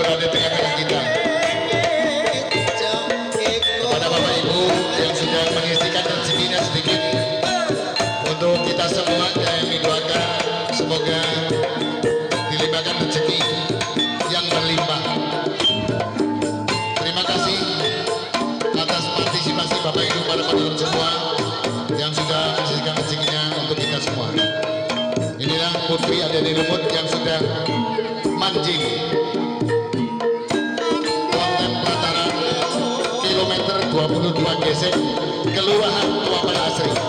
berada di tengah-tengah kita. Kepada Bapak Ibu yang sudah mengisikan rezekinya sedikit untuk kita semua, kami doakan semoga dilimpahkan rezeki yang berlimpah. Terima kasih atas partisipasi Bapak Ibu para penonton semua yang sudah mengisikan rezekinya untuk kita semua. Inilah putri Adik Lumut yang sudah mancing konten pelataran kilometer 22 gesek Kelurahan Tua Pada Asri.